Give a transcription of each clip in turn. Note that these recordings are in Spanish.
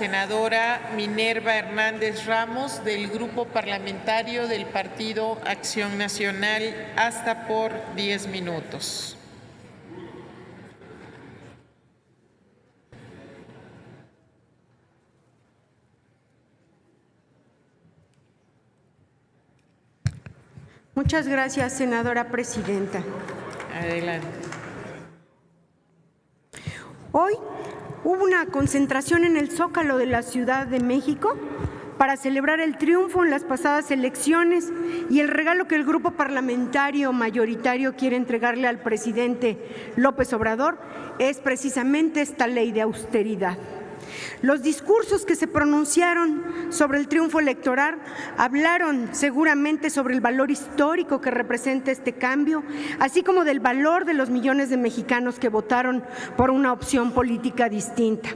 Senadora Minerva Hernández Ramos, del Grupo Parlamentario del Partido Acción Nacional, hasta por 10 minutos. Muchas gracias, senadora presidenta. Adelante. Hoy hubo una concentración en el Zócalo de la Ciudad de México para celebrar el triunfo en las pasadas elecciones y el regalo que el grupo parlamentario mayoritario quiere entregarle al presidente López Obrador es precisamente esta ley de austeridad. Los discursos que se pronunciaron sobre el triunfo electoral hablaron seguramente sobre el valor histórico que representa este cambio, así como del valor de los millones de mexicanos que votaron por una opción política distinta.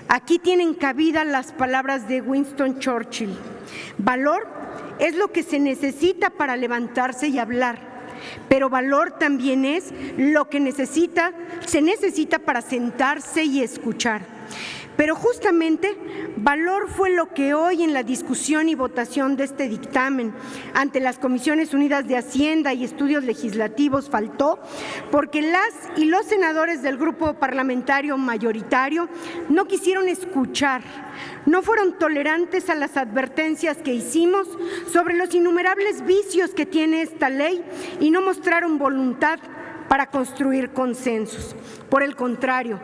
Aquí tienen cabida las palabras de Winston Churchill. Valor es lo que se necesita para levantarse y hablar, pero valor también es lo que se necesita para sentarse y escuchar. Pero justamente valor fue lo que hoy en la discusión y votación de este dictamen ante las Comisiones Unidas de Hacienda y Estudios Legislativos faltó, porque las y los senadores del grupo parlamentario mayoritario no quisieron escuchar, no fueron tolerantes a las advertencias que hicimos sobre los innumerables vicios que tiene esta ley y no mostraron voluntad para construir consensos. Por el contrario,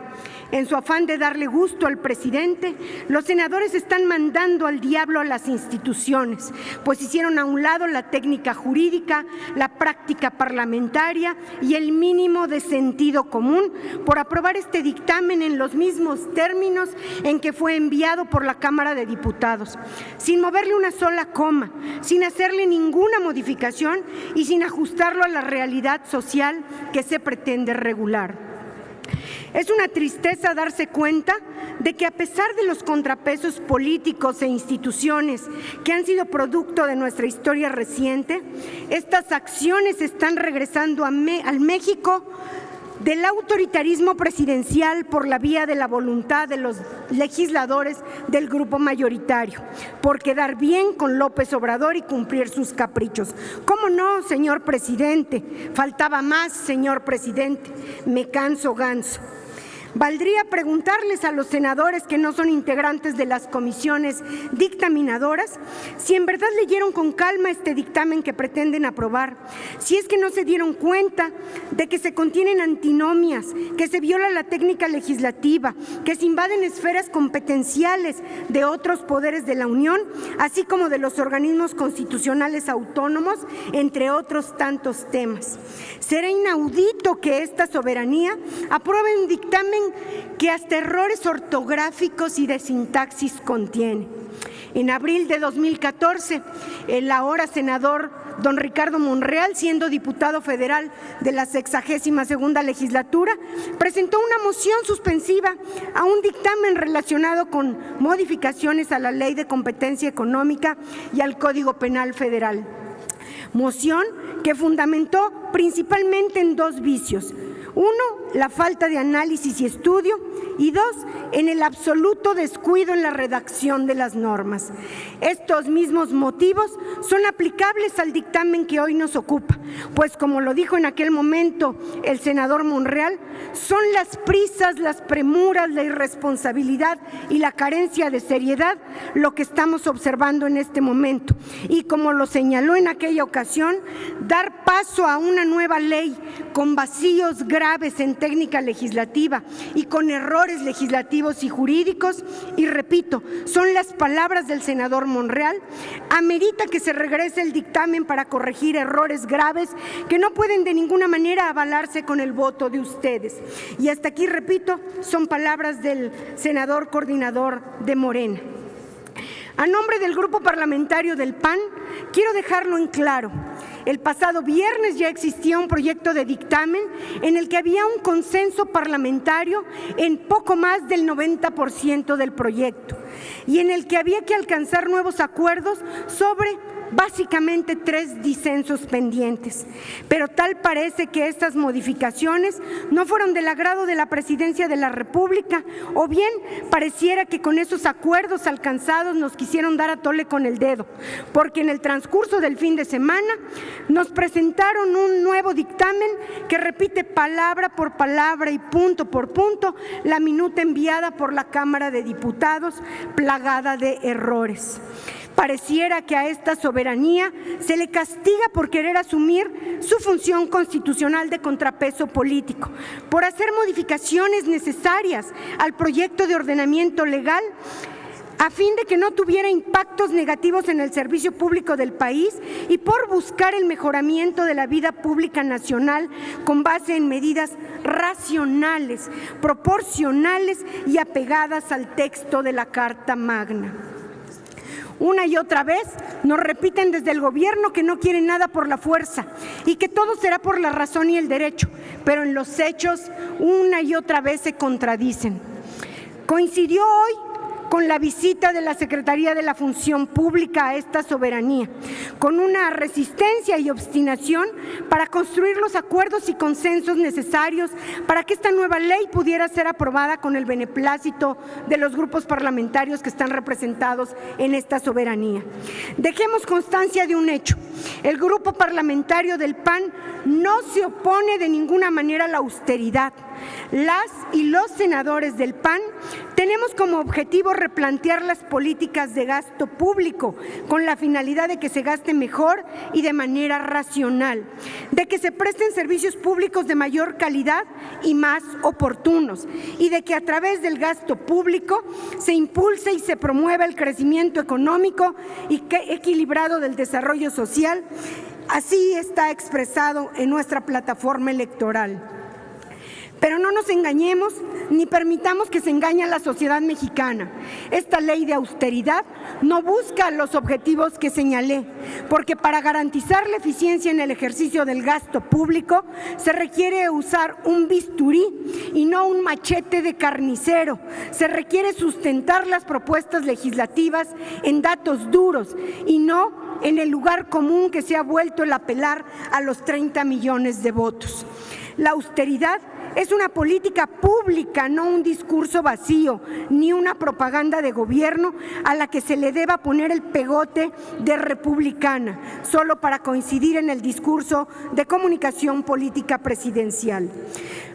en su afán de darle gusto al presidente, los senadores están mandando al diablo a las instituciones, pues hicieron a un lado la técnica jurídica, la práctica parlamentaria y el mínimo de sentido común por aprobar este dictamen en los mismos términos en que fue enviado por la Cámara de Diputados, sin moverle una sola coma, sin hacerle ninguna modificación y sin ajustarlo a la realidad social que se pretende regular. Es una tristeza darse cuenta de que a pesar de los contrapesos políticos e instituciones que han sido producto de nuestra historia reciente, estas acciones están regresando al México del autoritarismo presidencial por la vía de la voluntad de los legisladores del grupo mayoritario, por quedar bien con López Obrador y cumplir sus caprichos. ¿Cómo no, señor presidente? Faltaba más, señor presidente. Me canso ganso. Valdría preguntarles a los senadores que no son integrantes de las comisiones dictaminadoras si en verdad leyeron con calma este dictamen que pretenden aprobar, si es que no se dieron cuenta de que se contienen antinomias, que se viola la técnica legislativa, que se invaden esferas competenciales de otros poderes de la Unión, así como de los organismos constitucionales autónomos, entre otros tantos temas. Será inaudito que esta soberanía apruebe un dictamen que hasta errores ortográficos y de sintaxis contiene. En abril de 2014, el ahora senador don Ricardo Monreal, siendo diputado federal de la 62ª legislatura, presentó una moción suspensiva a un dictamen relacionado con modificaciones a la Ley de Competencia Económica y al Código Penal Federal. Moción que fundamentó principalmente en dos vicios. Uno, la falta de análisis y estudio, y dos, en el absoluto descuido en la redacción de las normas. Estos mismos motivos son aplicables al dictamen que hoy nos ocupa, pues como lo dijo en aquel momento el senador Monreal, son las prisas, las premuras, la irresponsabilidad y la carencia de seriedad lo que estamos observando en este momento. Y como lo señaló en aquella ocasión, dar paso a una nueva ley con vacíos graves en técnica legislativa y con errores legislativos y jurídicos, y repito, son las palabras del senador Monreal, amerita que se regrese el dictamen para corregir errores graves que no pueden de ninguna manera avalarse con el voto de ustedes. Y hasta aquí, repito, son palabras del senador coordinador de Morena. A nombre del grupo parlamentario del PAN, quiero dejarlo en claro. El pasado viernes ya existía un proyecto de dictamen en el que había un consenso parlamentario en poco más del 90% del proyecto y en el que había que alcanzar nuevos acuerdos sobre básicamente 3 disensos pendientes. Pero tal parece que estas modificaciones no fueron del agrado de la Presidencia de la República, o bien pareciera que con esos acuerdos alcanzados nos quisieron dar a tole con el dedo, porque en el transcurso del fin de semana nos presentaron un nuevo dictamen que repite palabra por palabra y punto por punto la minuta enviada por la Cámara de Diputados, plagada de errores. Pareciera que a esta soberanía se le castiga por querer asumir su función constitucional de contrapeso político, por hacer modificaciones necesarias al proyecto de ordenamiento legal a fin de que no tuviera impactos negativos en el servicio público del país y por buscar el mejoramiento de la vida pública nacional con base en medidas racionales, proporcionales y apegadas al texto de la Carta Magna. Una y otra vez nos repiten desde el gobierno que no quieren nada por la fuerza y que todo será por la razón y el derecho, pero en los hechos una y otra vez se contradicen. Coincidió hoy con la visita de la Secretaría de la Función Pública a esta soberanía, con una resistencia y obstinación para construir los acuerdos y consensos necesarios para que esta nueva ley pudiera ser aprobada con el beneplácito de los grupos parlamentarios que están representados en esta soberanía. Dejemos constancia de un hecho: el grupo parlamentario del PAN no se opone de ninguna manera a la austeridad. Las y los senadores del PAN tenemos como objetivo replantear las políticas de gasto público con la finalidad de que se gaste mejor y de manera racional, de que se presten servicios públicos de mayor calidad y más oportunos, y de que a través del gasto público se impulse y se promueva el crecimiento económico y equilibrado del desarrollo social. Así está expresado en nuestra plataforma electoral. Pero no nos engañemos ni permitamos que se engañe a la sociedad mexicana. Esta ley de austeridad no busca los objetivos que señalé, porque para garantizar la eficiencia en el ejercicio del gasto público se requiere usar un bisturí y no un machete de carnicero. Se requiere sustentar las propuestas legislativas en datos duros y no en el lugar común que se ha vuelto el apelar a los 30 millones de votos. La austeridad es una política pública, no un discurso vacío, ni una propaganda de gobierno a la que se le deba poner el pegote de republicana, solo para coincidir en el discurso de comunicación política presidencial.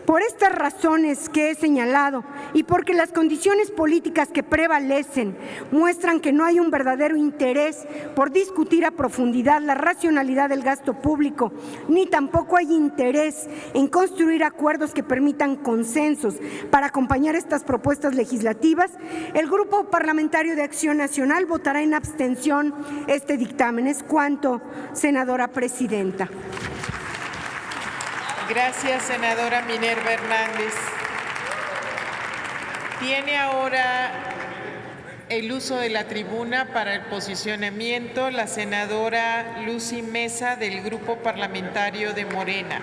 Por estas razones que he señalado y porque las condiciones políticas que prevalecen muestran que no hay un verdadero interés por discutir a profundidad la racionalidad del gasto público, ni tampoco hay interés en construir acuerdos que permitan consensos para acompañar estas propuestas legislativas, el Grupo Parlamentario de Acción Nacional votará en abstención este dictamen. Es cuanto, senadora presidenta. Gracias, senadora Minerva Hernández. Tiene ahora el uso de la tribuna para el posicionamiento la senadora Lucy Mesa del Grupo Parlamentario de Morena.